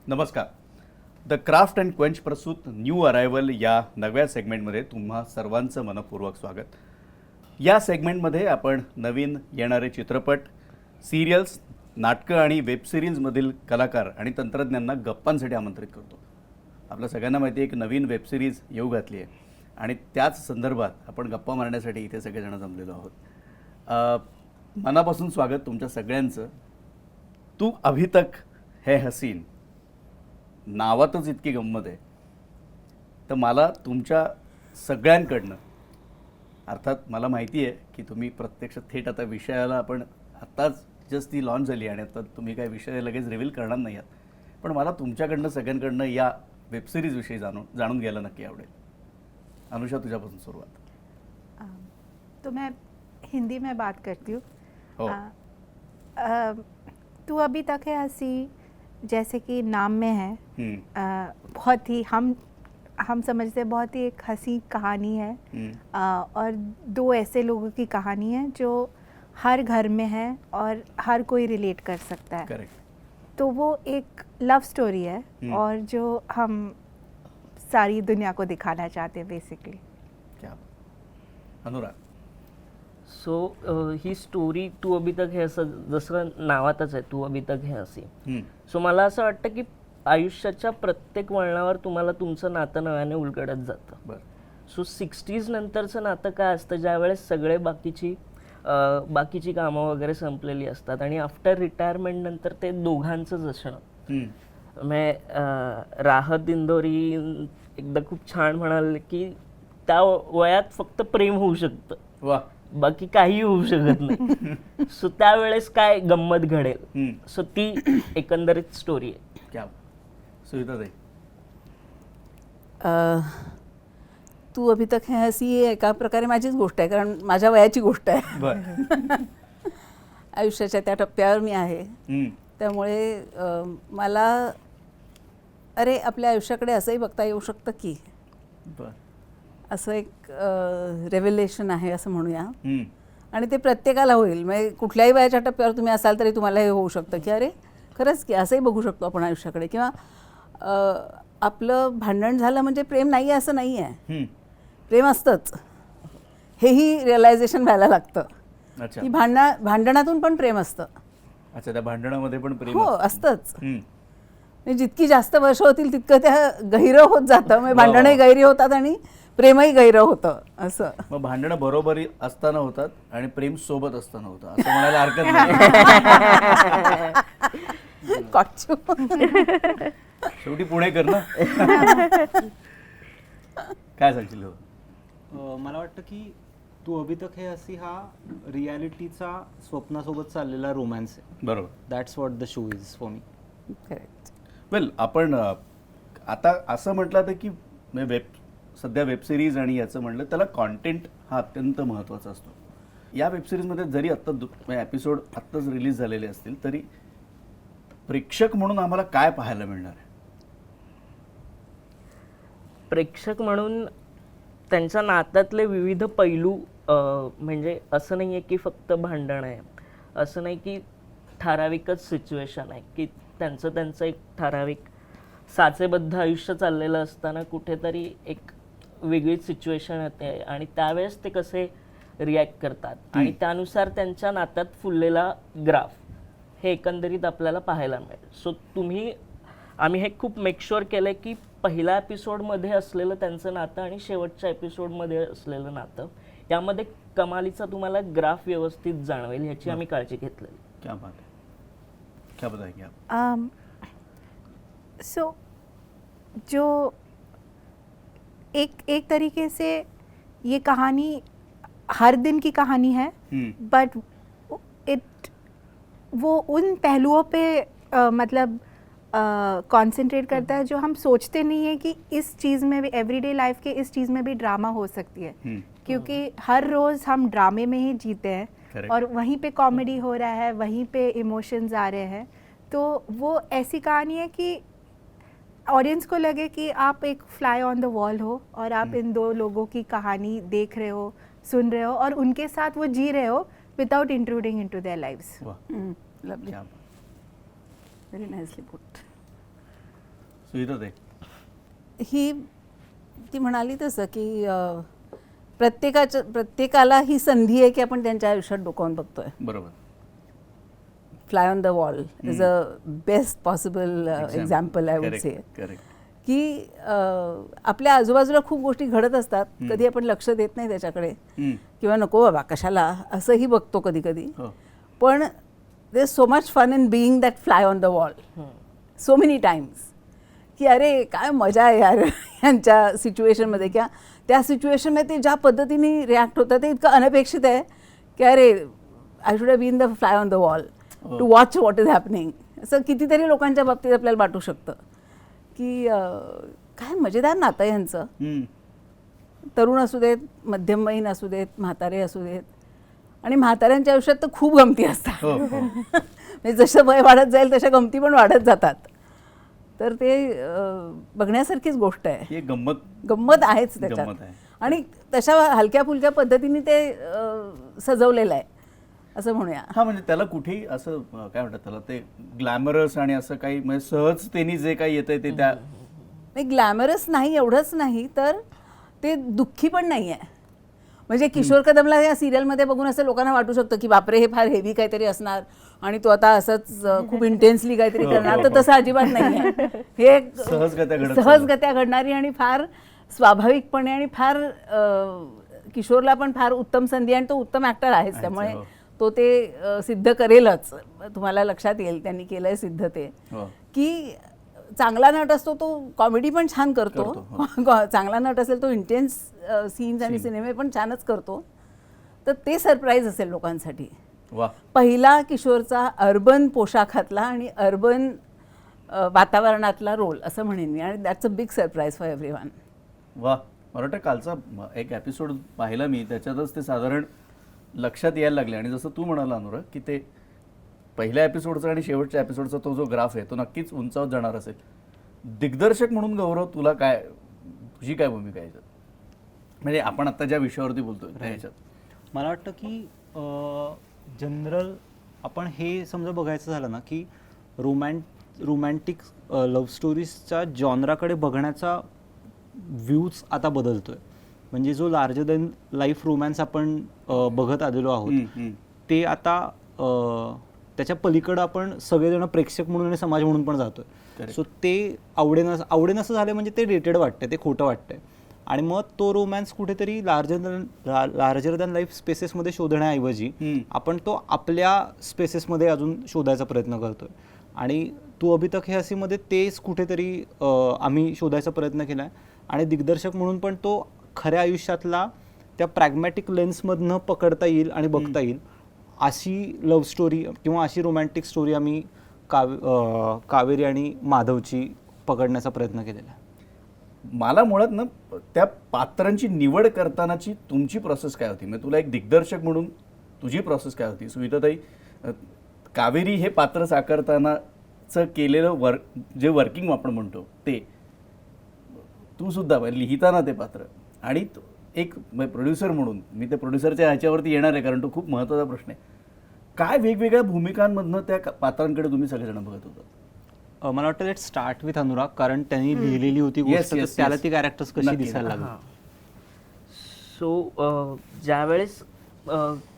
नमस्कार. The craft and quench प्रस्तुत new arrival या नव्या सेगमेंटमध्ये तुम्हा सर्वांचं मनपूर्वक स्वागत. या सेगमेंटमध्ये आपण नवीन येणारे चित्रपट, सिरियल्स, नाटकं आणि वेबसिरीजमधील कलाकार आणि तंत्रज्ञांना गप्पांसाठी आमंत्रित करतो. आपल्या सगळ्यांना माहिती आहे की नवीन वेबसिरीज येऊ घातली आहे आणि त्याच संदर्भात आपण गप्पा मारण्यासाठी इथे सगळेजण जमलेलो आहोत. मनापासून स्वागत तुमच्या सगळ्यांचं. तू अभी तक है हसीन नावातच इतकी गंमत आहे, तर मला तुमच्या सगळ्यांकडनं, अर्थात मला माहिती आहे की तुम्ही प्रत्यक्ष थेट आता विषयाला आपण आत्ताच जस्ट ती लॉन्च झाली आणि आता तुम्ही काय विषय लगेच रिव्हील करणार नाही आहात, पण मला तुमच्याकडनं सगळ्यांकडनं या वेबसिरीजविषयी जाणून घ्यायला नक्की आवडेल. अनुषा, तुझ्यापासून सुरुवात. तो मैं हिंदी में बात करती हूँ. हो. तू अभी तक है हंसी, जैसे कि नाम में है, बहुत ही हम समझते हैं बहुत ही एक हंसी कहानी है. और दो ऐसे लोगों की कहानी है जो हर घर में है और हर कोई रिलेट कर सकता है. करेक्ट. तो वो एक लव स्टोरी है और जो हम सारी दुनिया को दिखाना चाहते हैं बेसिकली. क्या अनुराग. सो ही स्टोरी तू अभी तक है असं जसं नावातच आहे, तू अभी तक है हसी. सो मला असं वाटतं की आयुष्याच्या प्रत्येक वळणावर तुम्हाला तुमचं नातं नव्याने उलगडत जातं. बरं. सो 60s नंतरचं नातं काय असतं, ज्यावेळेस सगळे बाकीची कामं वगैरे संपलेली असतात आणि आफ्टर रिटायरमेंट नंतर ते दोघांचंच असणं. राहत इंदोरी एकदा खूप छान म्हणाले की त्या वयात फक्त प्रेम होऊ शकतं, वा. बाकी काही होऊ शकत नाही. सो त्यावेळेस काय गंमत घडेल, सो ती एकंदरीत स्टोरी आहे. क्या सुविधा ताई. तू अभी तक है हसी ही एका प्रकारे माझीच गोष्ट आहे, कारण माझ्या वयाची गोष्ट आहे. बरं. आयुष्याच्या त्या टप्प्यावर मी आहे. त्यामुळे मला आपल्या आयुष्याकडे असंही बघता येऊ शकतं की बरं. असं एक रेव्हेलेशन आहे असं म्हणूया. आणि ते प्रत्येकाला होईल. म्हणजे कुठल्याही वयाच्या टप्प्यावर तुम्ही असाल तरी तुम्हाला हे होऊ शकतं की अरे खरंच की असंही बघू शकतो आपण आयुष्याकडे. किंवा आपलं भांडण झालं म्हणजे प्रेम नाही आहे असं नाही आहे, प्रेम असतंच, हेही रिअलायझेशन व्हायला लागतं. अच्छा. की भांडणातून पण प्रेम असतं. अच्छा, त्या भांडणामध्ये पण प्रेम हो असतंच. जितकी जास्त वर्ष होतील तितकं त्या गहिरं होत जातं. म्हणजे भांडणही गहिरी होतात आणि प्रेमही गहिरं होतं. असं मग भांडणं बरोबरी असताना होतात आणि प्रेम सोबत असताना होतं असं म्हणायला हरकत नाही. कॉचू. शेवटी पुणेकर ना. काय सांगशील हो? मला वाटतं की तू अभी तक है हसी हा रियालिटीचा स्वप्नासोबत चाललेला रोमॅन्स आहे. बरोबर. That's what the show is for me. Correct. Well, आपण आता असं म्हटलं तर की सध्या वेबसिरीज आणि याचं म्हटलं त्याला कॉन्टेंट हा अत्यंत महत्त्वाचा असतो. या वेबसिरीजमध्ये जरी आत्ता एपिसोड आत्ताच रिलीज झालेले असतील तरी प्रेक्षक म्हणून आम्हाला काय पाहायला मिळणार आहे? प्रेक्षक म्हणून त्यांच्या नात्यातले विविध पैलू, म्हणजे असं नाही आहे की फक्त भांडण आहे, असं नाही की ठराविकच सिच्युएशन आहे, की त्यांचं एक ठराविक साचेबद्ध आयुष्य चाललेलं असताना कुठेतरी एक वेगळीच सिच्युएशन येते आणि त्यावेळेस ते कसे रिॲक्ट करतात आणि त्यानुसार त्यांच्या नात्यात फुललेला ग्राफ हे एकंदरीत आपल्याला पाहायला मिळेल. सो आम्ही हे खूप मेकश्युअर केलं की पहिल्या एपिसोडमध्ये असलेलं त्यांचं नातं आणि शेवटच्या एपिसोडमध्ये असलेलं नातं यामध्ये कमालीचा तुम्हाला ग्राफ व्यवस्थित जाणवेल ह्याची आम्ही काळजी घेतलेली. क्या बात है. क्या बताएंगे आप? सो जो एक तरीके से ये कहानी हर दिन की कहानी है, बट वो उन पहलुओं पे मतलब कंसंट्रेट करता है जो हम सोचते नहीं है कि इस चीज़ में भी, एवरीडे लाइफ के इस चीज़ में भी ड्रामा हो सकती है. क्योंकि हर रोज़ हम ड्रामे में ही जीते हैं. Correct. और वहीं पे कॉमेडी हो रहा है, वहीं पे इमोशंस आ रहे हैं. तो वो ऐसी कहानी है कि ऑडियंस को लगे कि आप एक फ्लाई ऑन द वॉल हो और आप इन दो लोगों की कहानी देख रहे हो, सुन रहे हो और उनके साथ वो जी रहे हो without intruding into their lives. Lovely. Very nicely put. सुविधा ते ही ती म्हणाली तसं की प्रत्येकाला ही संधी आहे की आपण त्यांच्या आयुष्यात डोकावून बघतोय. बरोबर. Fly on the wall is a best possible example I would say. Correct. की आपल्या आजूबाजूला खूप गोष्टी घडत असतात, कधी आपण लक्ष देत नाही त्याच्याकडे किंवा नको बाबा कशाला असंही बघतो कधी कधी. हो. पण there is so much fun in being that fly on the wall so many times की अरे काय मजा आहे यार यांच्या सिच्युएशनमध्ये किंवा त्या सिच्युएशनमध्ये ते ज्या पद्धतीने रिॲक्ट होतं ते इतकं अनपेक्षित आहे की अरे I should have been the fly on the wall to watch what is happening. असं कितीतरी लोकांच्या बाबतीत आपल्याला वाटू शकतं की काय मजेदार नातं आहे यांचं. तरुण असू देत, मध्यमवयीन असू देत, म्हातारे असू देत. आणि म्हाताऱ्यांच्या आयुष्यात तर खूप गमती असतात. हो, हो. म्हणजे जसं वय वाढत जाईल तशा गमती पण वाढत जातात. तर ते बघण्यासारखीच गोष्ट आहे. ही गंमत गंमत आहेच त्याच्यात. गंमत आहे. आणि तशा हलक्या फुलक्या पद्धतीने ते सजवलेलं आहे असं म्हणूया. हा म्हणजे त्याला कुठेही असं काय म्हणतात त्याला ते ग्लॅमरस आणि असं काही म्हणजे सहजतेने जे काही येतंय ते त्या ग्लॅमरस नाही एवढंच नाही तर ते दुःखी पण नाही आहे. म्हणजे किशोर कदमला या सिरियलमध्ये बघून असं लोकांना वाटू शकतं की बापरे हे फार हेवी काहीतरी असणार आणि तो आता असंच खूप इंटेन्सली काहीतरी करणार, तर तसं अजिबात नाही आहे. हे एक सहजगत्या घडणारी आणि फार स्वाभाविकपणे आणि फार किशोरला पण फार उत्तम संधी आणि तो उत्तम ऍक्टर आहेच, त्यामुळे तो ते सिद्ध करेलच. तुम्हाला लक्षात येईल त्यांनी केलंय सिद्ध ते की चांगला नट असतो तो कॉमेडी पण छान करतो. चांगला नट असेल तो इंटेन्स सीन्स आणि सिनेमे पण छानच करतो. तर ते सरप्राईज असेल लोकांसाठी. पहिला किशोरचा अर्बन पोशाखातला आणि अर्बन वातावरणातला रोल असं म्हणेन मी, आणि that's a big surprise for everyone. वा. मला वाटतं कालचा एक एपिसोड पाहिला मी, त्याच्यातच ते साधारण लक्षात यायला लागले. आणि जसं तू म्हणाला अनुराग की ते पहिल्या एपिसोडचा आणि शेवटच्या एपिसोडचा तो जो ग्राफ आहे तो नक्कीच उंचावत जाणार असेल. दिग्दर्शक म्हणून गौरव तुला काय, तुझी काय भूमिका आहे म्हणजे आपण आता ज्या विषयावरती बोलतोय त्याच्यात? मला वाटतं की जनरल आपण हे समजा बघायचं झालं ना की रोमॅन्टिक लव्ह स्टोरीजच्या जॉनराकडे बघण्याचा व्ह्यूज आता बदलतोय. म्हणजे जो लार्जर दॅन लाईफ रोमॅन्स आपण बघत आलेलो आहोत ते आता त्याच्या पलीकडं आपण सगळेजण प्रेक्षक म्हणून आणि समाज म्हणून पण जातोय. सो ते आवडेनसं झालं म्हणजे ते डेटेड वाटतंय, ते खोटं वाटतंय. आणि मग तो रोमॅन्स कुठेतरी लार्जर दॅन लाईफ स्पेसेसमध्ये शोधण्याऐवजी आपण तो आपल्या स्पेसेसमध्ये अजून शोधायचा प्रयत्न करतोय. आणि तू अभी तक हे हसीमध्ये तेच कुठेतरी आम्ही शोधायचा प्रयत्न केला आहे. आणि दिग्दर्शक म्हणून पण तो खऱ्या आयुष्यातला त्या प्रॅग्मॅटिक लेन्समधनं पकडता येईल आणि बघता येईल अशी लव्ह स्टोरी किंवा अशी रोमॅन्टिक स्टोरी आम्ही कावेरी आणि माधवची पकडण्याचा प्रयत्न केलेला आहे. मला मुळात ना त्या पात्रांची निवड करतानाची तुमची प्रोसेस काय होती, म्हणजे तुला एक दिग्दर्शक म्हणून तुझी प्रोसेस काय होती? सुविधाताई, कावेरी हे पात्र साकारतानाचं केलेलं जे वर्किंग आपण म्हणतो ते तू सुद्धा लिहिताना ते पात्र, आणि एक प्रोड्युसर म्हणून मी ते प्रोड्युसरच्या ह्याच्यावरती येणार आहे कारण तो खूप महत्त्वाचा प्रश्न आहे. काय वेगवेगळ्या भूमिकांमधनं त्या पात्रांकडे तुम्ही सगळेजण बघत होता? मला वाटतं लेट स्टार्ट विथ अनुराग, कारण त्यांनी लिहिलेली होती गोष्ट, त्याला ती कॅरेक्टर्स कशी दिसायला लागली. सो ज्यावेळेस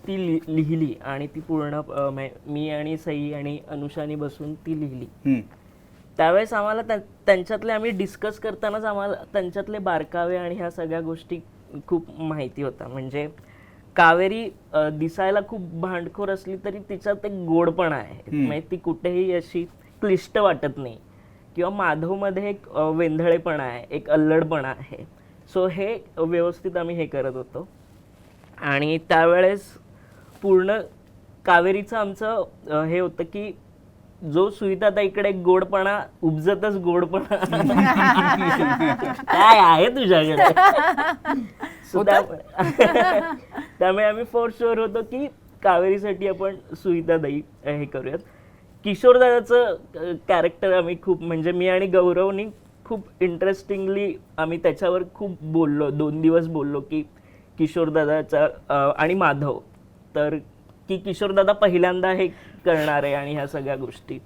ती लिहिली आणि ती पूर्ण मी आणि सई आणि अनुषानी बसून ती लिहिली, त्यावेळेस आम्हाला त्यांच्यातले आम्ही डिस्कस करतानाच आम्हाला त्यांच्यातले बारकावे आणि ह्या सगळ्या गोष्टी खूप माहिती होता. म्हणजे कावेरी दिसायला खूप भांडखोर असली तरी तिच्यात एक गोडपणा आहे, म्हणजे ती कुठेही अशी क्लिष्ट वाटत नाही. किंवा माधवमध्ये एक वेंधळेपणा आहे, एक अल्लडपणा आहे. सो हे व्यवस्थित आम्ही हे करत होतो. आणि त्यावेळेस पूर्ण कावेरीचं आमचं हे होतं की जो सुविधा इकडे गोडपणा उपजतच गोडपणा काय आहे तुझ्याकडे. त्यामुळे आम्ही फॉर शुअर होतो की कावेरीसाठी आपण सुविधादायी हे करूयात. किशोरदादाचं कॅरेक्टर आम्ही खूप, म्हणजे मी आणि गौरवनी खूप इंटरेस्टिंगली आम्ही त्याच्यावर खूप बोललो, 2 दिवस बोललो की किशोरदादाचा आणि माधव, तर की किशोरदादा पहिल्यांदा हे करणार आहे आणि ह्या सगळ्या गोष्टी.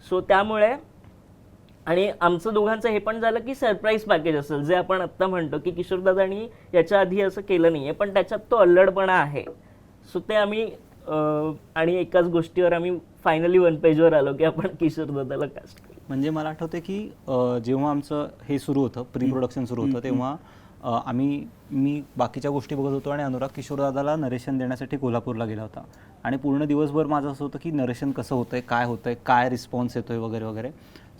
सो त्यामुळे आणि आमचं दोघांचं हे पण झालं की सरप्राईज पॅकेज असेल, जे आपण आत्ता म्हणतो की किशोरदादांनी याच्या आधी असं केलं नाहीये, पण त्याच्यात तो अल्लडपणा आहे. सो ते आम्ही आणि एकाच गोष्टीवर आम्ही फायनली वन पेजवर आलो की आपण किशोरदादाला कास्ट केलं. म्हणजे मला आठवते की जेव्हा आमचं हे सुरू होतं, प्री प्रोडक्शन सुरू होतं, तेव्हा मी बाकीच्या गोष्टी बघत होतो आणि अनुराग किशोरदादाला नरेशन देण्यासाठी कोल्हापूरला गेला होता. आणि पूर्ण दिवसभर माझं असं होतं की नरेशन कसं होतंय, काय रिस्पॉन्स येतोय वगैरे वगैरे.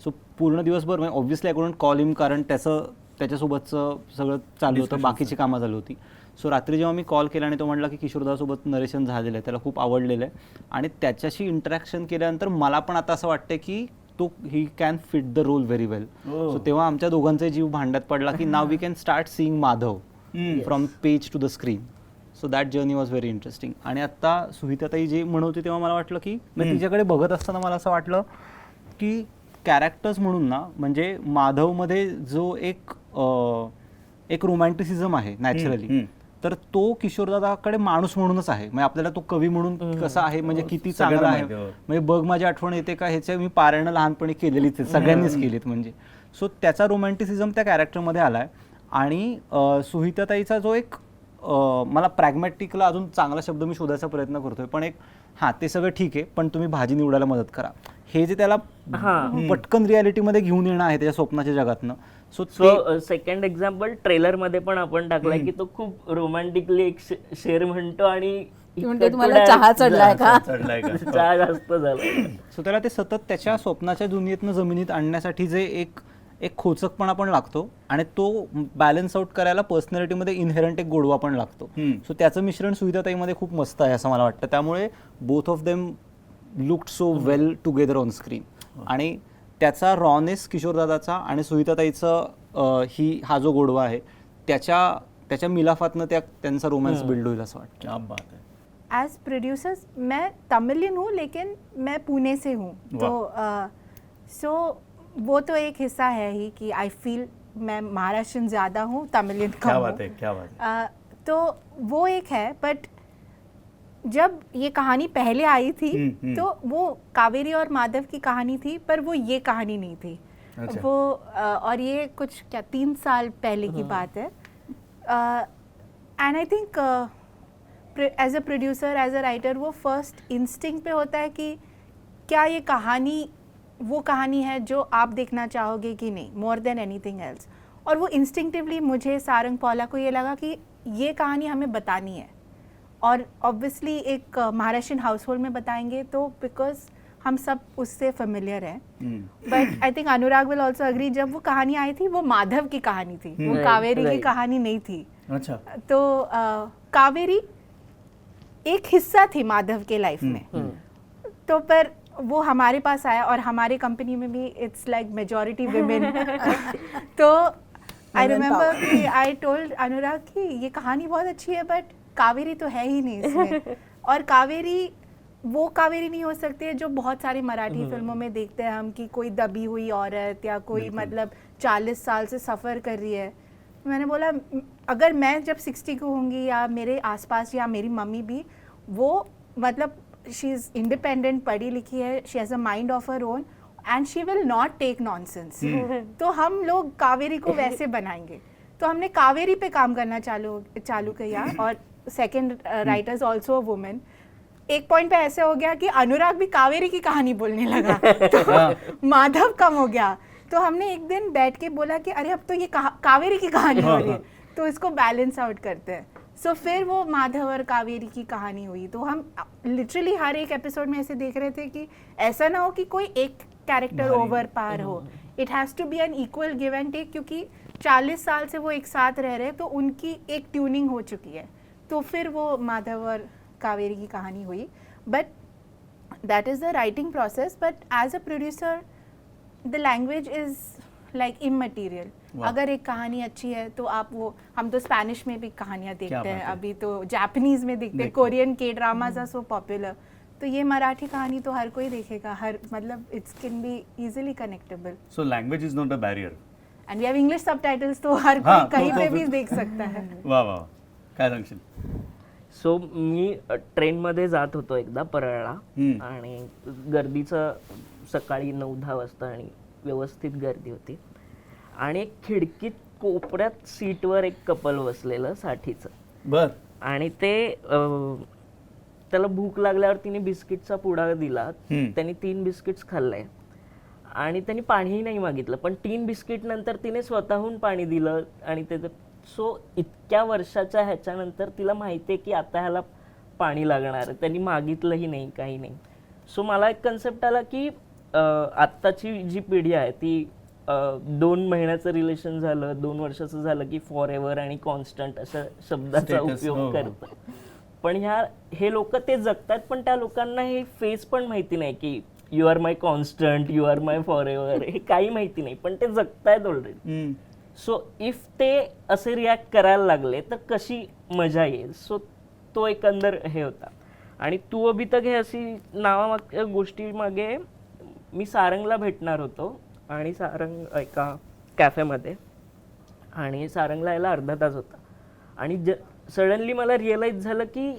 सो पूर्ण दिवसभर म्हणजे ऑब्व्हियसली आय कुडंट कॉल हिम, कारण त्याच्यासोबतचं सगळं चालू होतं, बाकीची कामं चालू होती. सो रात्री जेव्हा मी कॉल केला आणि तो म्हटला की किशोरदासोबत नरेशन झालेलं आहे, त्याला खूप आवडलेलं आहे आणि त्याच्याशी इंटरॅक्शन केल्यानंतर मला पण आता असं वाटतं की तो he can fit the role very well. So तेव्हा आमच्या दोघांचा जीव भांड्यात पडला की नाव we can start seeing Madhav from page to the screen. So that journey was very interesting. आणि आत्ता सुहिताताई जे म्हणत होती तेव्हा मला वाटलं की तिच्याकडे बघत असताना मला असं वाटलं की कॅरेक्टर्स म्हणून ना, म्हणजे माधवमध्ये जो एक रोमॅन्टिसिझम आहे नॅचरली, तर तो किशोरदादाकडे माणूस म्हणूनच आहे. म्हणजे आपल्याला तो कवी म्हणून कसा आहे, म्हणजे किती चांगला आहे, म्हणजे बघ माझी आठवण येते का, ह्याच्या मी पारायणं लहानपणी केलेलीच आहे, सगळ्यांनीच केलीत म्हणजे. सो त्याचा रोमॅन्टिसिझम त्या कॅरेक्टरमध्ये आलाय. आणि सुहिताताईचा जो एक मला प्रॅग्मॅटिकला अजून चांगला शब्द मी शोधायचा प्रयत्न करतोय, पण एक ते सगळं ठीक आहे, पण तुम्ही भाजी निवडायला मदत करा, हे जे त्याला पटकन रियालिटीमध्ये घेऊन येणं आहे त्याच्या स्वप्नाच्या जगातनं. सो सेकंड एक्झाम्पल ट्रेलर मध्ये पण आपण टाकलाय की तो खूप रोमॅन्टिकली एक शेर म्हणतो आणि म्हणते तुम्हाला चहा चढलाय का, चहा जास्त झाला. सो त्याला ते सतत त्याच्या स्वप्नाच्या दुनियेतनं जमिनीत आणण्यासाठी जे एक खोचकपणा पण लागतो आणि तो बॅलन्स आउट करायला पर्सनॅलिटीमध्ये इनहेरंट एक गोडवा पण लागतो. सो त्याचं मिश्रण सुविधाताईमध्ये खूप मस्त आहे असं मला वाटतं. त्यामुळे both of them looked so well together on screen. आणि त्याचा रॉनेस किशोरदादाचा आणि सुहिताताईचं हा जो गोडवा आहे त्याच्या मिलाफातनं त्यांचा रोमॅन्स बिल्ड होईल असं वाटतं. क्या बात है. एज प्रोड्यूसर्स मैं तमिलियन हूँ लेकिन मैं पुणे से हूँ, तो सो वो तो एक हिस्सा है ही कि आई फील मैं महाराष्ट्रन ज़्यादा हूँ, तमिलियन कम क्या हूँ. बात है, क्या बात है. तो वो एक है. बट जब ये कहानी पहले आई थी तो वो कावेरी और माधव की कहानी थी, पर वो ये कहानी नहीं थी. अच्छा. वो और ये कुछ 3 साल पहले की बात है. And I think as a producer, as a writer, वो फर्स्ट इंस्टिंक्ट पे होता है कि क्या ये कहानी वो कहानी है जो आप देखना चाहोगे कि नहीं, मोर देन एनीथिंग एल्स. और वो इंस्टिंक्टिवली मुझे, सारंग पौला को ये लगा कि ये कहानी हमें बतानी है. और ऑब्वियसली एक महाराष्ट्रियन हाउस होल्ड में बताएंगे तो बिकॉज हम सब उससे फेमिलियर हैं. But I think Anurag will also agree, जब वो कहानी आई थी वो माधव की कहानी थी, वो कावेरी की कहानी नहीं थी. अच्छा. तो कावेरी एक हिस्सा थी माधव के लाइफ में. तो पर वो हमारे पास आया और हमारी कंपनी में भी इट्स लाइक मेजॉरिटी विमेन. तो आई रिमेम्बर कि आई टोल्ड अनुराग कि ये कहानी बहुत अच्छी है बट कावेरी तो है ही नहीं इसमें. और कावेरी वो कावेरी नहीं हो सकती है जो बहुत सारी मराठी फिल्मों में देखते हैं हम, कि कोई दबी हुई औरत या कोई मतलब 40 साल से सफ़र कर रही है. मैंने बोला अगर मैं जब 60 की होंगी या मेरे आसपास या मेरी मम्मी भी, वो मतलब शी इज़ इंडिपेंडेंट, पढ़ी लिखी है, she has a mind of her own and she will not take nonsense. तो हम लोग कावेरी को वैसे बनाएंगे. तो हमने कावेरी पे काम करना चालू किया. और सेकेंड राइटर्स ऑल्सो वुमेन. एक पॉइंट पे ऐसे हो गया कि अनुराग भी कावेरी की कहानी बोलने लगा, तो माधव कम हो गया. तो हमने एक दिन बैठ के बोला कि अरे अब तो ये कावेरी की कहानी हो रही है, तो इसको बैलेंस आउट करते हैं. सो फिर वो माधव और कावेरी की कहानी हुई. तो हम लिटरली हर एक एपिसोड में ऐसे देख रहे थे कि ऐसा ना हो कि कोई एक कैरेक्टर ओवर पार हो. It has to be an equal give and take, क्योंकि 40 साल से वो एक साथ रह रहे, तो उनकी एक ट्यूनिंग हो चुकी है. तो फिर वो माधव और कावेरी की कहानी हुई. But that is the writing process. But as a producer the language is like immaterial. अगर एक कहानी अच्छी है तो आप वो, हम तो स्पेनिश में भी कहानियाँ देखते हैं, अभी तो जापानीज़ में देखते हैं, Korean K dramas are so popular. तो ये मराठी कहानी तो हर कोई देखेगा, हर मतलब it's can be easily connectable. So language is not a barrier. And we have English subtitles, तो हर कोई कहीं पे भी देख सकता है. वा वा, काय सांगशील. सो मी ट्रेनमध्ये जात होतो एकदा परळला आणि गर्दीचं सकाळी 9-10 वाजता आणि व्यवस्थित गर्दी होती. आणि एक खिडकीत कोपऱ्यात सीटवर एक कपल बसलेलं साठीचं. बर. आणि ते त्याला भूक लागल्यावर तिने बिस्किटचा पुडा दिला. त्यांनी 3 बिस्किट्स खाल्ले आणि त्यांनी पाणीही नाही मागितलं, पण 3 बिस्किट नंतर तिने स्वतःहून पाणी दिलं. आणि त्याचं सो इतक्या वर्षाच्या ह्याच्यानंतर तिला माहिती आहे की आता ह्याला पाणी लागणार आहे. त्यांनी मागितलंही नाही, काही नाही. सो मला एक कन्सेप्ट आला की आत्ताची जी पिढी आहे ती 2 महिन्याचं रिलेशन झालं, 2 वर्षाचं झालं की फॉर एव्हर आणि कॉन्स्टंट अशा शब्दाचा Status, उपयोग हो. करतात. पण हे लोक ते जगतात, पण त्या लोकांना हे फेस पण माहिती नाही की you are my constant, you are my forever, हे काही माहिती नाही, पण ते जगतायत ऑलरेडी. सो इफ ते असे रिॲक्ट करायला लागले तर कशी मजा येईल. सो तो एकंदर हे होता. आणि तू अभी तक हे अशी गोष्टी मागे मी सारंगला भेटणार होतो आणि सारंग एका कॅफेमध्ये, आणि सारंगला यायला अर्धा तास होता. आणि सडनली मला रिअलाइज झालं की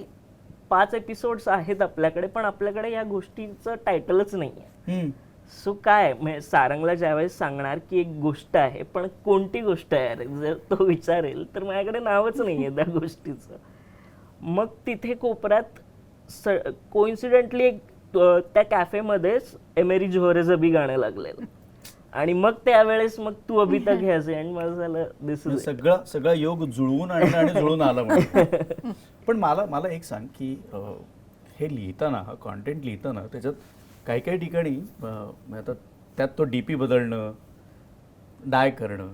5 एपिसोड्स आहेत आपल्याकडे, पण आपल्याकडे या गोष्टीचं टायटलच नाही आहे. सो काय म्हणजे सारंगला ज्यावेळेस सांगणार की एक गोष्ट आहे, पण कोणती गोष्ट आहे अरे, जर तो विचारेल तर माझ्याकडे नावच नाही आहे त्या गोष्टीचं. मग तिथे कोपऱ्यात कोइन्सिडेंटली एक त्या कॅफेमध्येच एमेरी जोहरेचं बी गाणं लागलेलं. आणि मग त्यावेळेस मग तू अभी तक हे असे, आणि मला झालं दिस इज सगळा योग जुळवून आणलं आणि जुळून आला म्हणजे. पण मला एक सांग की हे लिहिताना, हा कॉन्टेंट लिहिताना त्याच्यात काही काही ठिकाणी आता त्यात तो डीपी बदलणं, डाय करणं,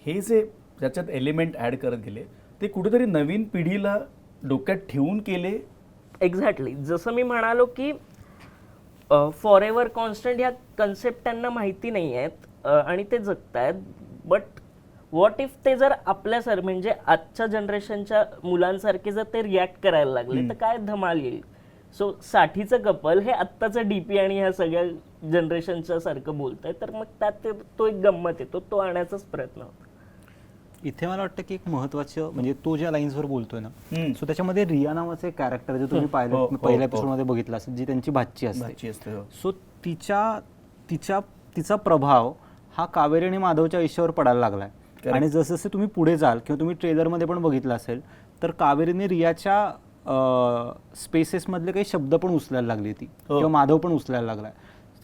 हे जे त्याच्यात एलिमेंट ॲड करत गेले ते कुठेतरी नवीन पिढीला डोक्यात ठेवून केले. एक्झॅक्टली जसं मी म्हणालो की फॉर एव्हर कॉन्स्टंट ह्या कन्सेप्ट त्यांना माहिती नाही आहेत आणि ते जगतायत. बट व्हॉट इफ ते जर आपल्या म्हणजे आजच्या जनरेशनच्या मुलांसारखे जर ते रिॲक्ट करायला लागले तर काय धमाल येईल. सो साठीचं कपल हे आत्ताचं डीपी आणि ह्या सगळ्या जनरेशनच्या सारखं बोलतंय, तर मग त्यात तो एक गंमत येतो, तो आणायचाच प्रयत्न होता. इथे मला वाटतं की एक महत्वाचं म्हणजे तो ज्या लाईन्सवर बोलतोय ना, सो त्याच्यामध्ये रिया नावाचं एक कॅरेक्टर जे तुम्ही पाहिलं पहिल्या एपिसोडमध्ये बघितलं असेल, जी त्यांची भाची असते. सो तिचा प्रभाव हा कावेरी आणि माधवच्या आयुष्यावर पडायला लागलाय. आणि जसं जसं तुम्ही पुढे जाल किंवा तुम्ही ट्रेलरमध्ये पण बघितलं असेल तर कावेरीने रियाच्या स्पेसेसमधले काही शब्द पण उचलायला लागली ती, किंवा माधव पण उचलायला लागलाय,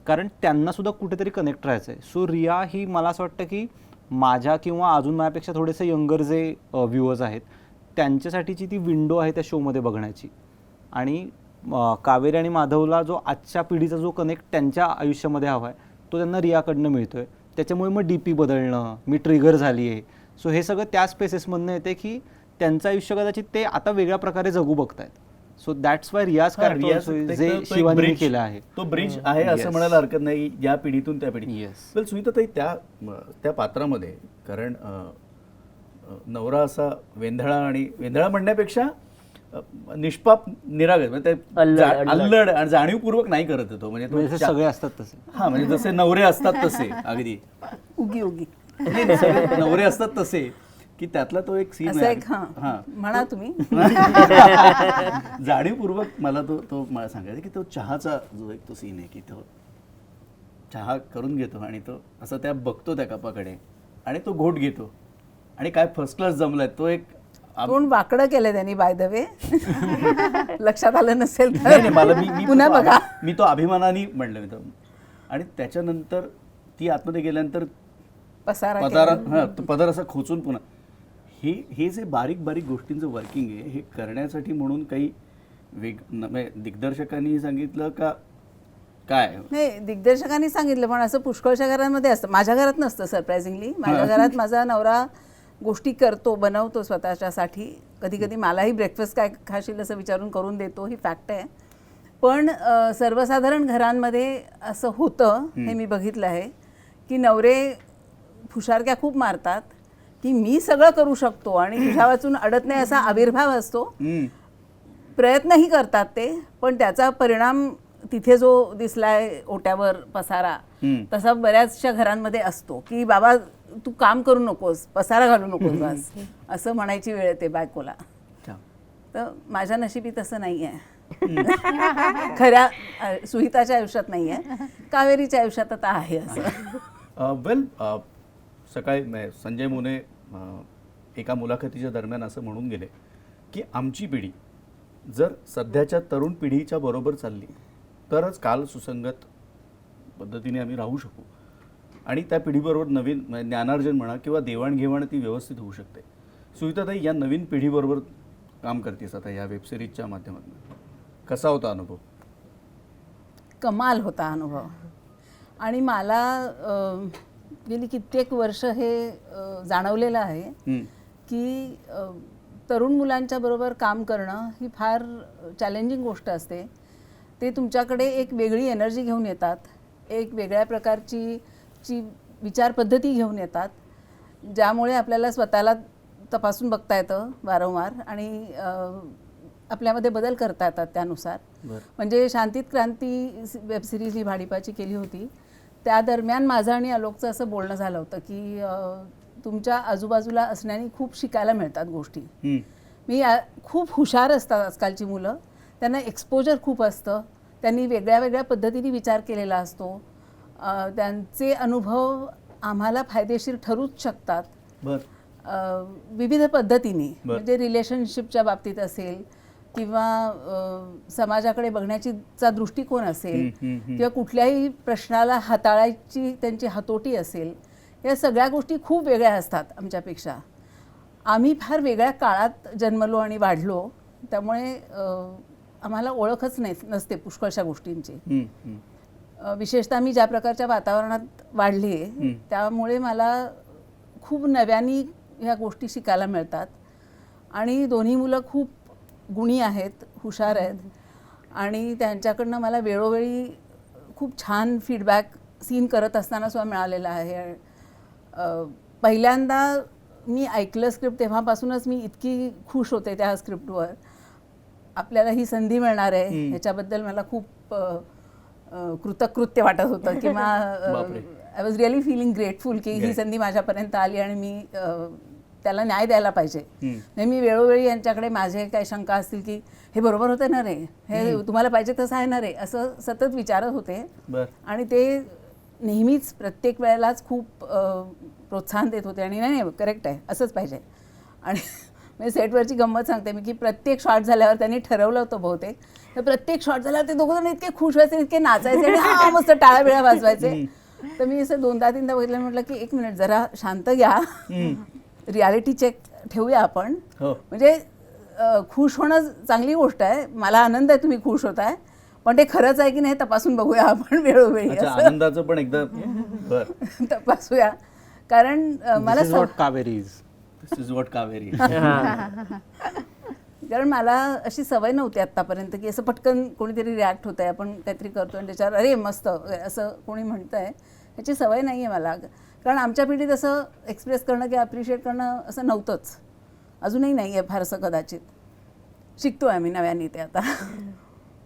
कारण त्यांना सुद्धा कुठेतरी कनेक्ट राहायचं आहे. सो रिया ही मला असं वाटतं की माझ्या किंवा अजून माझ्यापेक्षा थोडेसे यंगर जे व्ह्युअर्स आहेत त्यांच्यासाठीची ती विंडो आहे त्या शोमध्ये बघण्याची. आणि कावेरी आणि माधवला जो आजच्या पिढीचा जो कनेक्ट त्यांच्या आयुष्यामध्ये हवा आहे तो त्यांना रियाकडनं मिळतोय. त्याच्यामुळे मग डीपी बदलणं, मी ट्रिगर झाली आहे, सो हे सगळं त्या स्पेसेसमधनं येते की त्यांचं आयुष्य कदाचित ते आता वेगळ्या प्रकारे जगू बघतायत. सो दॅट्स वाय रियाज कॅरेक्टर जे शिवानी केलं आहे तो ब्रिज आहे असं म्हणायला हरकत नाही, या पिढीतून त्या पिढी. वेल सुनीताताई त्या पात्रामध्ये, कारण नवरा असा वेंधळा, आणि वेंधळा म्हणण्यापेक्षा निष्पाप निरागस, म्हणजे अल्लड आणि जाणीवपूर्वक नाही करत तो, म्हणजे सगळे असतात तसे. हा म्हणजे जसे नवरे असतात तसे, अगदी उगी उगी सगळे नवरे असतात तसे, की त्यातला तो एक सीन आहे. म्हणा तुम्ही. जाणीवपूर्वक मला तो मला सांगायचं की तो चहाचा जो एक तो सीन आहे की तो चहा करून घेतो आणि तो असं त्या बघतो त्या कपाकडे आणि तो घोट घेतो आणि काय फर्स्ट क्लास जमलाय तो एक. तोंड वाकडं केलं त्यांनी बाय द वे, लक्षात आलं नसेल नाही, मला मी पुन्हा बघा. मी तो अभिमानाने म्हणलं मी तो. आणि त्याच्यानंतर ती आतमध्ये गेल्यानंतर पदर असा खोचून पुन्हा हे जे बारीक बारीक गोष्टींचं वर्किंग आहे हे करण्यासाठी म्हणून काही दिग्दर्शकांनी सांगितलं का काय? नाही, दिग्दर्शकांनी सांगितलं, पण असं पुष्कळशा घरांमध्ये असतं. माझ्या घरात नसतं सरप्रायझिंगली. माझ्या घरात माझा नवरा गोष्टी करतो, बनवतो स्वतःच्यासाठी. कधी कधी मलाही ब्रेकफास्ट काय खाशील असं विचारून करून देतो, ही फॅक्ट आहे. पण सर्वसाधारण घरांमध्ये असं होतं, हे मी बघितलं आहे की नवरे फुशारक्या खूप मारतात की मी सगळं करू शकतो आणि तुझ्या वाचून अडत नाही असा आविर्भाव असतो. प्रयत्नही करतात ते, पण त्याचा परिणाम तिथे जो दिसलाय ओट्यावर पसारा, तसा बऱ्याचशा घरांमध्ये असतो की बाबा तू काम करू नकोस, पसारा घालू नकोस बस, असं म्हणायची वेळ येते बायकोला. तर माझ्या नशिबी तसं नाही आहे. खऱ्या सुहिताच्या आयुष्यात नाही आहे, कावेरीच्या आयुष्यात आता आहे असं. वेल सकाळी संजय मोने एका मुलाखतीच्या दरम्यान असं म्हणून गेले की आमची पिढी जर सध्याच्या तरुण पिढीच्या बरोबर चालली तरच काल सुसंगत पद्धतीने आम्ही राहू शकू आणि त्या पिढीबरोबर नवीन ज्ञानार्जन म्हणा किंवा देवाणघेवाण ती व्यवस्थित होऊ शकते. सुविताताई, या नवीन पिढीबरोबर काम करतेस आता या वेबसिरीजच्या माध्यमातून, कसा होता अनुभव? कमाल होता अनुभव. आणि मला गेली कित्येक वर्ष हे जाणवलेलं आहे की तरुण मुलांच्या बरोबर काम करणं ही फार चॅलेंजिंग गोष्ट असते. ते तुमच्याकडे एक वेगळी एनर्जी घेऊन येतात, एक वेगळ्या प्रकारची विचार पद्धती घेऊन येतात, ज्यामुळे आपल्याला स्वतःला तपासून बघता येतं वारंवार आणि आपल्यामध्ये बदल करता येतात त्यानुसार. म्हणजे शांतीत क्रांती वेबसिरीज ही भाडीपाची केली होती, त्या दरम्यान माझं आणि आलोकचं असं बोलणं झालं होतं की तुमच्या आजूबाजूला असण्याने खूप शिकायला मिळतात गोष्टी. खूप हुशार असतात आजकालची मुलं, त्यांना एक्सपोजर खूप असतं, त्यांनी वेगळ्या वेगळ्या पद्धतीने विचार केलेला असतो, त्यांचे अनुभव आम्हाला फायदेशीर ठरूच शकतात विविध पद्धतीने. म्हणजे रिलेशनशिपच्या बाबतीत असेल किंवा समाजाकडे बघण्याचा दृष्टिकोन असेल किंवा कुठल्याही प्रश्नाला हाताळायची त्यांची हातोटी असेल, या सगळ्या गोष्टी खूप वेगळ्या असतात आमच्यापेक्षा. आम्ही फार वेगळ्या काळात जन्मलो आणि वाढलो, त्यामुळे आम्हाला ओळखच नसते पुष्कळशा गोष्टींची. विशेषतः मी ज्या प्रकारच्या वातावरणात वाढले त्यामुळे मला खूप नव्याने ह्या गोष्टी शिकायला मिळतात. आणि दोन्ही मुलं खूप गुणी आहेत, हुशार आहेत आणि त्यांच्याकडनं मला वेळोवेळी खूप छान फीडबॅक सीन करत असताना सुद्धा मिळालेला आहे. पहिल्यांदा मी ऐकलं स्क्रिप्ट तेव्हापासूनच मी इतकी खुश होते त्या स्क्रिप्टवर. आपल्याला ही संधी मिळणार आहे ह्याच्याबद्दल मला खूप कृतकृत्य वाटत होतं किंवा I was really feeling grateful की ही संधी माझ्यापर्यंत आली आणि मी त्याला न्याय द्यायला पाहिजे. मी वेळोवेळी यांच्याकडे माझे काही शंका असतील की हे बरोबर होतं ना रे, हे तुम्हाला पाहिजे तसं आहे ना रे, असं सतत विचारत होते. आणि ते नेहमीच प्रत्येक वेळेलाच खूप प्रोत्साहन देत होते आणि नाही करेक्ट आहे असंच पाहिजे. आणि मी सेटवरची गंमत सांगते मी की प्रत्येक शॉट झाल्यावर त्यांनी ठरवलं होतं बहुतेक, तर प्रत्येक शॉट झाल्यावर ते दोघं जण इतके खुश व्हायचे, इतके नाचायचे आणि हा मस्त टाळ्या बिळ्या वाजवायचे. तर मी असं 2दा-3दा बघितलं, म्हटलं की एक मिनिट जरा शांत घ्या, रियालिटी चेक ठेवूया आपण. म्हणजे खुश होणं चांगली गोष्ट आहे, मला आनंद आहे तुम्ही खुश होत आहे, पण ते खरंच आहे की नाही तपासून बघूया आपण वेळोवेळी, आनंदाचं पण एकदा तपासूया. कारण मला कारण मला अशी सवय नव्हती आत्तापर्यंत की असं पटकन कोणीतरी रिॲक्ट होत आहे, आपण काहीतरी करतो आणि त्याच्यावर अरे मस्त असं कोणी म्हणतं आहे, ह्याची सवय नाही आहे मला. कारण आमच्या पिढीत असं एक्सप्रेस करणं किंवा अप्रिशिएट करणं असं नव्हतंच, अजूनही नाही आहे फारसं कदाचित. शिकतो आहे मी नव्याने ते आता.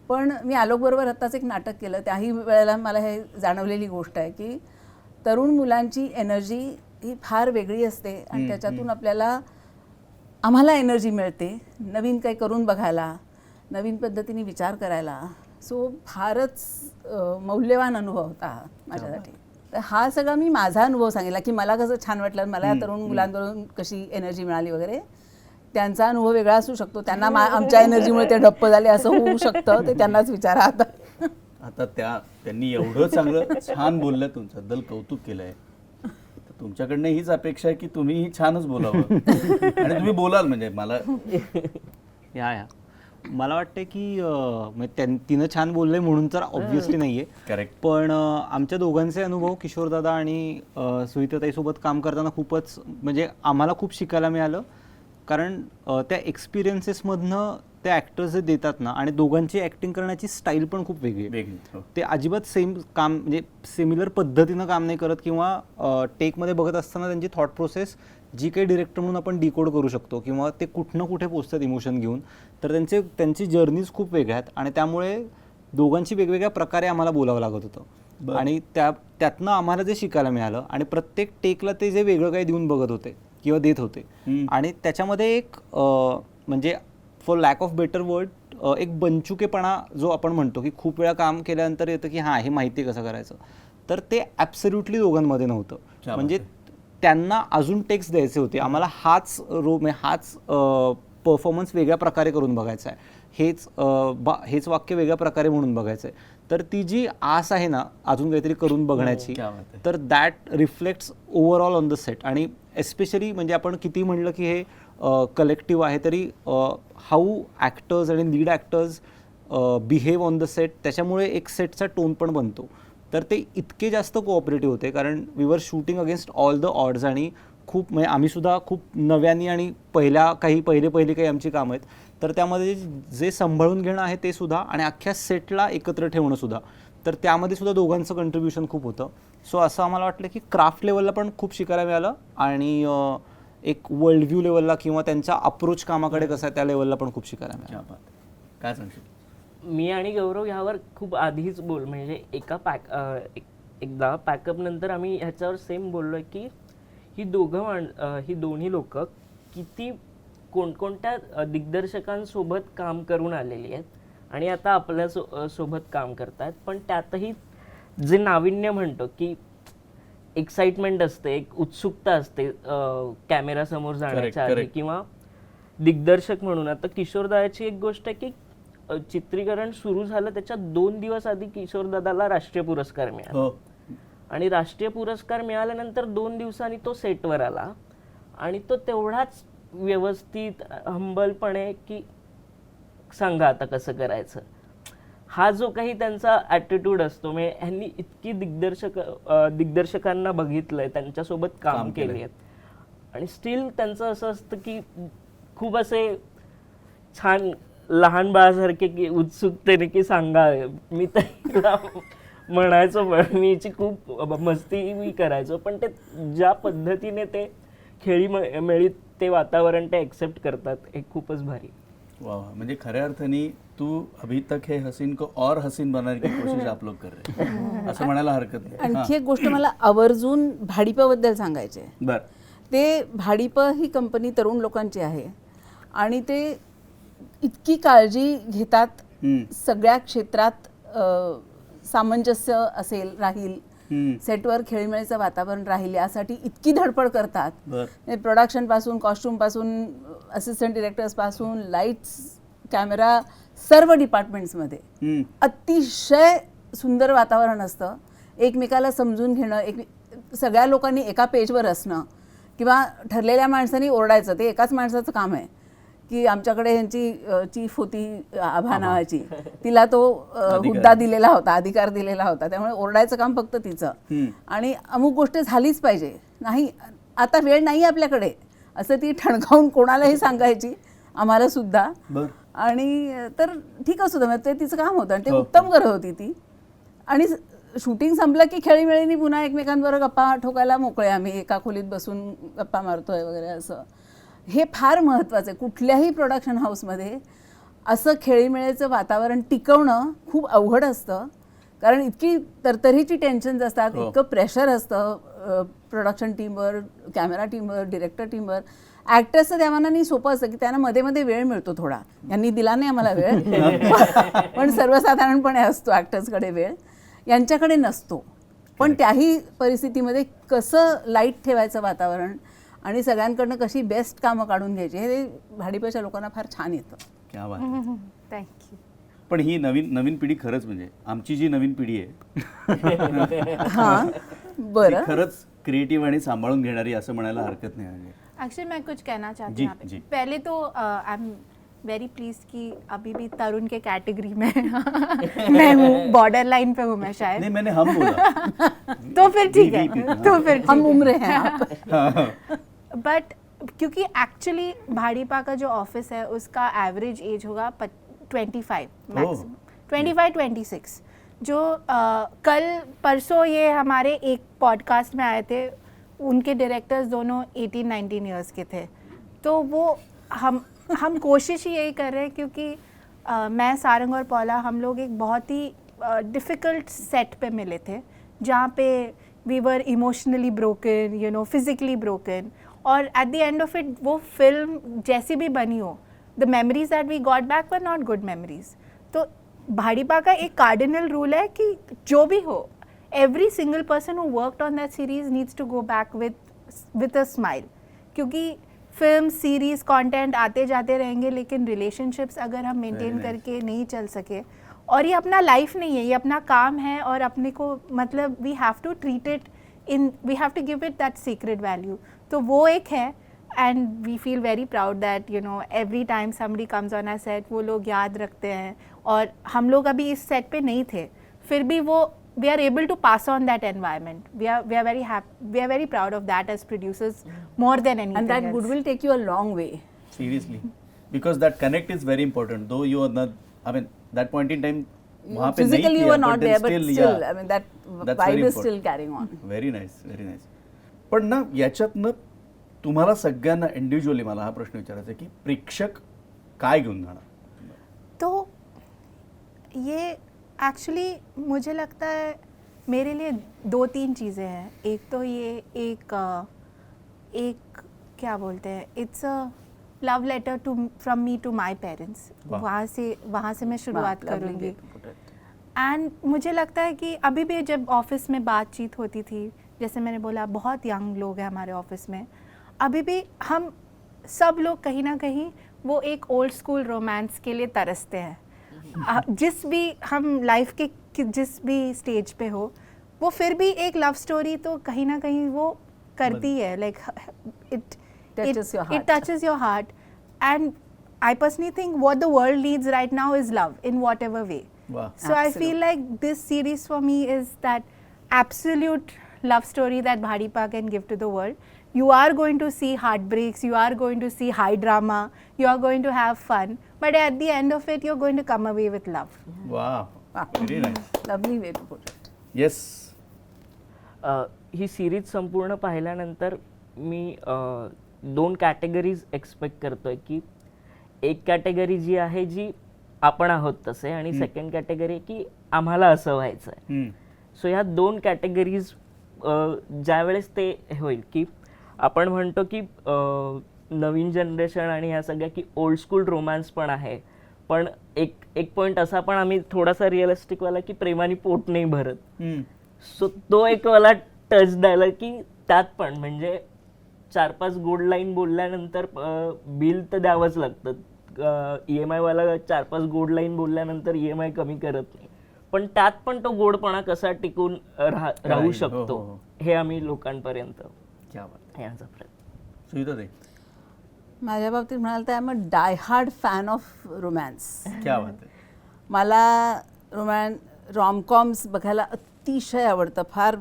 पण मी आलोकबरोबर आत्ताच एक नाटक केलं, त्याही वेळेला मला हे जाणवलेली गोष्ट आहे की तरुण मुलांची एनर्जी ही फार वेगळी असते आणि त्याच्यातून आम्हाला एनर्जी मिळते नवीन काही करून बघायला, नवीन पद्धतीने विचार करायला. सो फारच मौल्यवान अनुभव होता माझ्यासाठी. तर हा सगळा मी माझा अनुभव सांगितला की मला कसं छान वाटलं, मला या तरुण मुलांकडून कशी एनर्जी मिळाली वगैरे. त्यांचा अनुभव वेगळा असू शकतो, त्यांना आमच्या एनर्जीमुळे ते डप्प झाले असं होऊ शकतं, ते त्यांनाच विचारा. आता त्यांनी एवढं चांगलं छान बोललं, तुमच्याबद्दल कौतुक केलंय, तुमच्याकडनं हीच अपेक्षा आहे की तुम्हीही छानच बोलावं आणि तुम्ही बोलाल. म्हणजे मला वाटते की तिनं छान बोललंय म्हणून तर ऑब्व्हियसली नाहीये, करेक्ट. पण आमच्या दोघांचे अनुभव किशोरदादा आणि सुविताताईसोबत काम करताना खूपच म्हणजे आम्हाला खूप शिकायला मिळालं. कारण त्या एक्सपिरियन्सेसमधनं त्या ॲक्टर्स जे देतात ना, आणि दोघांची ॲक्टिंग करण्याची स्टाईल पण खूप वेगळी आहे. ते अजिबात सेम काम म्हणजे सिमिलर पद्धतीनं काम नाही करत किंवा टेकमध्ये बघत असताना त्यांची थॉट प्रोसेस जी काही डिरेक्टर म्हणून आपण डिकोड करू शकतो किंवा ते कुठनं कुठे पोचतात इमोशन घेऊन, तर त्यांची जर्नीज खूप वेगळ्या आहेत आणि त्यामुळे दोघांची वेगवेगळ्या प्रकारे आम्हाला बोलावं लागत होतं. आणि त्यातनं आम्हाला जे शिकायला मिळालं आणि प्रत्येक टेकला ते जे वेगळं काही देऊन बघत होते किंवा देत होते आणि त्याच्यामध्ये एक म्हणजे for lack of better word एक बनचुकेपणा जो आपण म्हणतो की खूप वेळा काम केल्यानंतर येतं की हां हे माहिती आहे कसं करायचं, तर ते ॲब्सल्युटली दोघांमध्ये नव्हतं. क्या म्हणजे बात त्यांना अजून टेक्स्ट द्यायचे होते, आम्हाला हाच हाच परफॉर्मन्स वेगळ्या प्रकारे करून बघायचा आहे, हेच वाक्य वेगळ्या प्रकारे म्हणून बघायचं आहे. तर ती जी आस आहे ना अजून काहीतरी करून बघण्याची, क्या बात आहे. तर that reflects overall on the set. आणि एस्पेशली म्हणजे आपण किती म्हणलं की हे कलेक्टिव्ह आहे, तरी हाऊ ॲक्टर्स आणि lead actors behave on the set, त्याच्यामुळे एक सेटचा टोन पण बनतो. तर ते इतके जास्त कोऑपरेटिव्ह होते, कारण we were shooting against all the odds. आणि खूप म्हणजे आम्हीसुद्धा खूप नव्याने आणि पहिले काही आमची कामं आहेत, तर त्यामध्ये जे सांभाळून घेणं आहे ते सुद्धा, आणि अख्ख्या सेटला एकत्र ठेवणं सुद्धा, तर त्यामध्ये सुद्धा दोघांचं कंट्रीब्युशन खूप होतं. सो असं आम्हाला वाटलं की क्राफ्ट लेवलला पण खूप शिकायला मिळालं, आणि एक वर्ल्ड व्ह्यू लेवलला किंवा त्यांचा अप्रोच कामाकडे कसा आहे त्या लेवलला पण खूप शिकायला मिळालं. क्या बात. काय सांगशील? मी आणि गौरव ह्यावर खूप आधीच म्हणजे एकदा पॅकअप नंतर आम्ही ह्याच्यावर सेम बोललोय की ही दोन्ही लोक किती कोणकोणत्या दिग्दर्शकांसोबत काम करून आलेली आहेत आणि आता आपल्या सोबत काम करतायत. पण त्यातही जे नाविन्य म्हणतो की एक्साइटमेंट असते, एक उत्सुकता असते कॅमेरासमोर जाण्याच्या आधी, correct. किंवा दिग्दर्शक म्हणून आता किशोरदाची एक गोष्ट आहे की चित्रीकरण सुरू झालं त्याच्या 2 दिवस आधी किशोरदादाला राष्ट्रीय पुरस्कार मिळाला. हो. आणि राष्ट्रीय पुरस्कार मिळाल्यानंतर 2 दिवसांनी तो सेटवर आला आणि तो तेवढाच व्यवस्थित हंबलपणे की सांगा आता कसं करायचं, हा जो काही त्यांचा ॲटिट्यूड असतो. म्हणजे ह्यांनी इतकी दिग्दर्शकांना बघितलंय, त्यांच्यासोबत काम केले आहेत, आणि स्टील त्यांचं असं असतं की खूप असे छान लहान बाळासारखे की उत्सुकतेने की सांगा. मी तर म्हणायचो, मी खूप मस्ती मी करायचो, पण ते ज्या पद्धतीने ते खेळीमेळीत ते वातावरण ते ॲक्सेप्ट करतात, हे खूपच भारी. वाह वाह. म्हणजे खऱ्या अर्थाने तू अभी तक है हसीन को और हसीन बनाने की कोशिश आप लोग कर रहे हैं, असं म्हणायला हरकत नाही. आणखी एक गोष्ट मला आवर्जून भाडीपाबद्दल सांगायची आहे. बर. ते भाडीप ही कंपनी तरुण लोकांची आहे आणि ते इतकी काळजी घेतात, सगळ्या क्षेत्रात सामंजस्य राहील, सेटवर खेळीमेळीचं वातावरण राहील यासाठी इतकी धडपड करतात. प्रोडक्शन पासून, कॉस्ट्युम पासून, असिस्टंट डिरेक्टर्स पासून, लाईट्स, कॅमेरा, सर्व डिपार्टमेंट्समध्ये अतिशय सुंदर वातावरण असतं. एकमेकाला समजून घेणं, सगळ्या लोकांनी एका पेजवर असणं, किंवा ठरलेल्या माणसांनी ओरडायचं, ते एकाच माणसाचं काम आहे. की आमच्याकडे ह्यांची चीफ होती आभा नावाची, तिला तो हुद्दा दिलेला होता, अधिकार दिलेला होता, त्यामुळे ओरडायचं काम फक्त तिचं. आणि अमुक गोष्ट झालीच पाहिजे, नाही आता वेळ नाही आपल्याकडे, असं ती ठणकावून कोणालाही सांगायची, आम्हाला सुद्धा. आणि तर ठीक असू दे, ते तिचं काम होतं आणि ते उत्तम करत होती ती. आणि शूटिंग संपलं की खेळीमेळीनी पुन्हा एकमेकांबरोबर गप्पा ठोकायला मोकळे, आम्ही एका खोलीत बसून गप्पा मारतोय वगैरे असं. हे फार महत्त्वाचं आहे. कुठल्याही प्रोडक्शन हाऊसमध्ये असं खेळीमेळीचं वातावरण टिकवणं खूप अवघड असतं, कारण इतकी तरतरीची टेन्शन्स असतात, इतकं प्रेशर असतं प्रोडक्शन टीमवर, कॅमेरा टीमवर, डिरेक्टर टीमवर. ॲक्टर्सचं त्या मानाने सोपं असतं की त्यांना मध्ये मध्ये वेळ मिळतो थोडा, यांनी दिला नाही आम्हाला वेळ, पण सर्वसाधारणपणे असतो ॲक्टर्सकडे वेळ, यांच्याकडे नसतो. पण त्याही परिस्थितीमध्ये कसं लाईट ठेवायचं वातावरण आणि सगळ्यांकडनं कशी बेस्ट कामं काढून घ्यायची, हे भाडीपाच्या लोकांना फार छान येतं. क्या बात. थँक्यू. पण ही नवीन पिढी खरंच, म्हणजे आमची जी नवीन पिढी आहे हां बरं, खरंच क्रिएटिव्ह आणि सांभाळून घेणारी असं म्हणायला हरकत नाही. म्हणजे एक्चुअली मैं कुछ कहना चाहती जी, हूँ यहाँ जी. पे. पहले तो आई एम वेरी प्लीज कि अभी भी तरुण के कैटेगरी में मैं हूँ, बॉर्डर लाइन पे हूँ मैं शायद. नहीं, मैंने हम बोला. तो फिर ठीक है, तो फिर हम उम्र हैं आप. बट क्योंकि एक्चुअली भाड़ीपा का जो ऑफिस है उसका एवरेज एज होगा 25 मैक्सिमम, 25-26. जो कल परसों ये हमारे एक पॉडकास्ट में आए थे, उनके डायरेक्टर्स दोनों 18-19 ईयर्स के थे. तो वो हम कोशिश ही यही कर रहे हैं, क्योंकि मैं, सारंग और पौला, हम लोग एक बहुत ही डिफ़िकल्ट सेट पे मिले थे, जहाँ पे we were emotionally broken, you know, physically broken. और at the end of it वो फिल्म जैसी भी बनी हो, the memories that we got back were not good memories. तो भाड़ीपा का एक कार्डिनल रूल है कि जो भी हो, every single person who worked on that series needs to go back with a smile, क्योंकि फिल्म सीरीज कंटेंट आते जाते रहेंगे, लेकिन रिलेशनशिप्स अगर हम मेंटेन करके नहीं चल सके, और ये अपना लाइफ नहीं है, ये अपना काम है, और अपने को मतलब we have to treat it in, we have to give it that secret value. तो वो एक है. And we feel very proud that you know every time somebody comes on our set, वो लोग याद रखते हैं. और हम लोग अभी इस सेट पे नहीं थे, फिर भी वो we are able to pass on that environment. We are very happy, we are very proud of that as producers, more than anything And that else. good will take you a long way. Seriously, because that connect is very important. Though you are not, I mean, that point in time, वहाँ पे नहीं Physically you किया, were not but then there, but still, yeah, I mean, that that's vibe very is still important. carrying on. Very nice, very nice. पण ना याच्यातनं तुम्हाला सगळ्यांना individually मला हा प्रश्न विचारायचा आहे की प्रेक्षक काय घेऊन जाणार? तो ये एक्चुअली मुझे लगता है मेरे लिए 2-3 चीज़ें हैं. एक तो ये एक क्या बोलते हैं, it's a love letter to from me to my parents. वाह. वहाँ से मैं शुरुआत Wow, lovely करूँगी. way to put it. End मुझे लगता है कि अभी भी जब ऑफिस में बातचीत होती थी, जैसे मैंने बोला बहुत यंग लोग हैं हमारे ऑफिस में, अभी भी हम सब लोग कहीं ना कहीं वो एक ओल्ड स्कूल रोमांस के लिए तरसते हैं. जिस भी हम लाइफ के जिस भी स्टेज पे हो, वो फिर भी एक लव स्टोरी तो कहीं ना कहीं वो करती है. Like Touches your it heart. touches your heart. And I personally think what the world needs right now is love in whatever way. वाह. So I feel like this series for me is that absolute love story that Bhadipa can give to the world. You are going to see heartbreaks, you are going to see high drama, you are going to have fun, but at the end of it, you're going to come away with love. वाह, very nice. Lovely way to put it. Yes. He series संपूर्ण पाहिल्यानंतर मी 2 categories expect करतोय की एक category जी आहे जी आपण आहोत तसे, आणि सेकंड कॅटेगरी की आम्हाला असं व्हायचं आहे. सो ह्या 2 कॅटेगरीज ज्यावेळेस ते होईल की आपण म्हणतो की नवीन जनरेशन आणि ह्या सगळ्या की ओल्ड स्कूल रोमॅन्स पण आहे, पण एक पॉईंट असा पण आम्ही थोडासा रिअलिस्टिक वाला की प्रेमाने पोट नाही भरत. सो तो एक मला टच द्यायला की त्यात पण म्हणजे 4-5 गोड लाईन बोलल्यानंतर बिल तर द्यावंच लागतं. EMI वाला 4-5 गोड लाईन बोलल्यानंतर EMI कमी करत नाही, पण त्यात पण तो गोडपणा कसा टिकून राहू राहील. शकतो हो, हो. हे आम्ही लोकांपर्यंत क्या बात. यांचा प्रयत्न. सुविधा ताई, माझ्या बाबतीत म्हणाल तर I am a die hard fan of romance. क्या बात आहे. मला रॉमकॉम्स बघायला अतिशय आवडतं, फार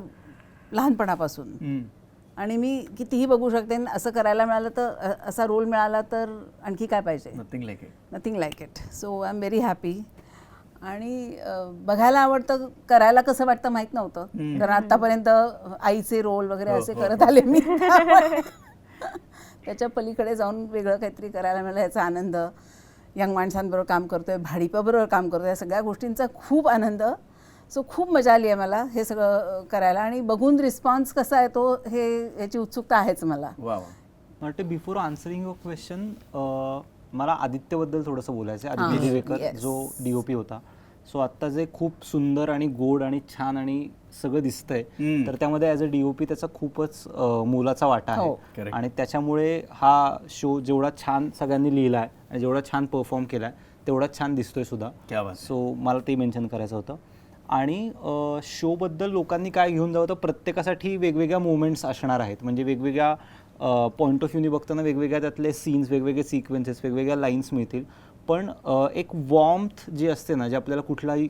लहानपणापासून. आणि मी कितीही बघू शकते. असं करायला मिळालं तर, असा रोल मिळाला तर आणखी काय पाहिजे. Nothing like it. Nothing like it. So I am very happy. आणि बघायला आवडतं, करायला कसं वाटतं माहीत नव्हतं, कारण आत्तापर्यंत आईचे रोल वगैरे असे करत आले मी. त्याच्या पलीकडे जाऊन वेगळं काहीतरी करायला मिळालं याचा आनंद. यंग माणसांबरोबर काम करतोय, भाडीपाबरोबर काम करतोय, या सगळ्या गोष्टींचा खूप आनंद. सो खूप मजा आली आहे मला हे सगळं करायला. आणि बघून रिस्पॉन्स कसा येतो हे याची उत्सुकता आहेच मला. वा वा. मला वाटतं बिफोर आन्सरिंग युअर क्वेश्चन मला आदित्यबद्दल थोडंसं बोलायचं आहे. आदित्य दिवेकर yes. जो DOP होता. सो आत्ता जे खूप सुंदर आणि गोड आणि छान आणि सगळं दिसतंय, तर त्यामध्ये ॲज अ DOP त्याचा खूपच मोलाचा वाटा हो. आहे. Correct. आणि त्याच्यामुळे हा शो जेवढा छान सगळ्यांनी लिहिला आहे आणि जेवढा छान परफॉर्म केला आहे तेवढाच छान दिसतोय सुद्धा. क्या बात. सो मला ते मेन्शन करायचं होतं. आणि शोबद्दल लोकांनी काय घेऊन जावं, तर प्रत्येकासाठी वेगवेगळ्या मोमेंट्स असणार आहेत. म्हणजे वेगवेगळ्या पॉईंट ऑफ व्ह्यूनी बघताना वेगवेगळ्या त्यातले सीन्स, वेगवेगळे सिक्वेन्सेस, वेगवेगळ्या लाईन्स मिळतील. पण एक वॉर्मथ जी असते ना, जे आपल्याला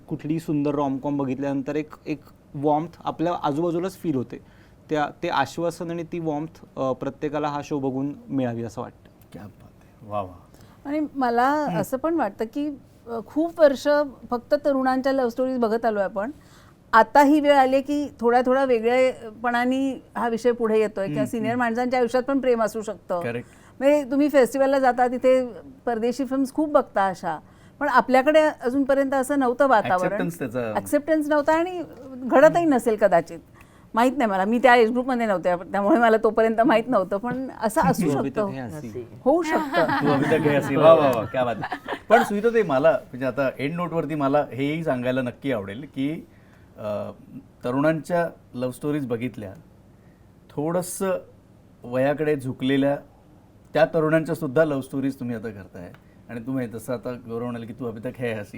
कुठलीही सुंदर रॉमकॉम बघितल्यानंतर एक वॉर्मथ आपल्या आजूबाजूलाच फील होते. ते आश्वासन आणि ती वॉर्मथ प्रत्येकाला हा शो बघून मिळावी असं वाटतं. क्या बात आहे. वा वा. आणि मला असं पण वाटतं की खूप वर्ष फक्त तरुणांच्या लव्ह स्टोरीज बघत आलो आपण. आता ही वेळ आली की थोड्या वेगळेपणाने हा विषय पुढे येतोय, किंवा सिनियर माणसांच्या आयुष्यात पण प्रेम असू शकतं. करेक्ट. म्हणजे तुम्ही फेस्टिवलला जाता, तिथे परदेशी फिल्म्स खूप बघता अशा, पण आपल्याकडे अजूनपर्यंत असं नव्हतं वातावरण. Acceptance त्याचा- ऍक्सेप्टन्स नव्हता आणि घडतही नसेल कदाचित, माहित नाही मला. मी त्या एज ग्रुपमध्ये नव्हते, त्यामुळे मला तोपर्यंत माहित नव्हतं, पण असं असू शकतं, होऊ शकतं. तू अमिता घे असे. वा वा वा. क्या बात आहे. पण सुविधा ते मला म्हणजे आता एंड नोटवरती मला हेही सांगायला नक्की आवडेल की तरुणांच्या लव्ह स्टोरीज बघितल्या, थोडंसं वयाकडे झुकलेल्या त्या तरुणांच्या सुद्धा लव्ह स्टोरीज तुम्ही आता करताय. आणि तुम्ही जसं आता गौरव म्हणाल की तू अभि तक है हसी,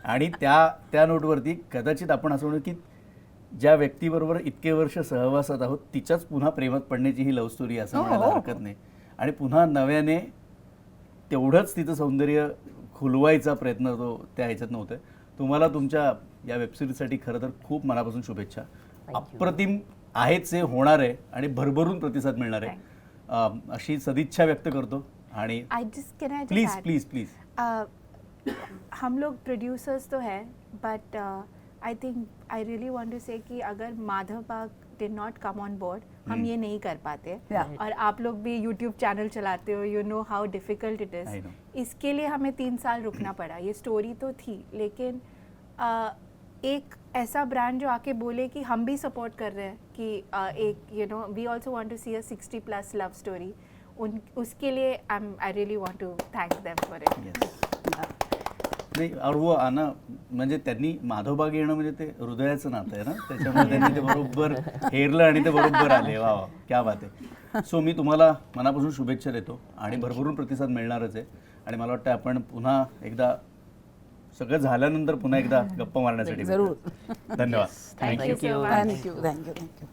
आणि त्या नोटवरती कदाचित आपण असं म्हणू की ज्या व्यक्तीबरोबर इतके वर्ष सहवासात आहोत तिच्याच पुन्हा प्रेमात पडण्याची ही लव्ह स्टोरी असं म्हणायला हरकत नाही. आणि पुन्हा नव्याने तेवढंच तिचं सौंदर्य खुलवायचा प्रयत्न तो त्या ह्याच्यात नव्हतं. तुम्हाला तुमच्या या वेबसिरीजसाठी खरं तर खूप मनापासून शुभेच्छा. अप्रतिम आहेच, हे होणार आहे आणि भरभरून प्रतिसाद मिळणार आहे अशी सदिच्छा व्यक्त करतो. आणि प्लीज प्लीज प्लीज हम लोग प्रोड्यूसर्स तो हैं, but I think I really want to say कि अगर Madhav Bagh did not come on board, हम ये नहीं कर पाते. Yeah. और आप लोग भी यूट्यूब चैनल चलाते हो, you know how difficult it I is. know. इसके लिए हमें 3 साल रुकना पड़ा. ये स्टोरी तो थी, लेकिन एक ऐसा ब्रांड जो आके बोले कि हम भी सपोर्ट कर रहे हैं कि एक you know we also want to see a 60+ love story, उसके लिए I really want to thank them for it. नाही और वो आना म्हणजे त्यांनी माधवबाग येणं म्हणजे ते हृदयाचं नातं आहे ना, त्याच्यामुळे त्यांनी ते बरोबर हेरलं आणि ते बरोबर आले. वा वा, क्या बात आहे. सो मी तुम्हाला मनापासून शुभेच्छा देतो आणि भरभरून प्रतिसाद मिळणारच आहे. आणि मला वाटतं आपण पुन्हा एकदा सगळं झाल्यानंतर पुन्हा एकदा गप्पा मारण्यासाठी जरूर. धन्यवाद. Thank you so much. Thank you thank you thank you.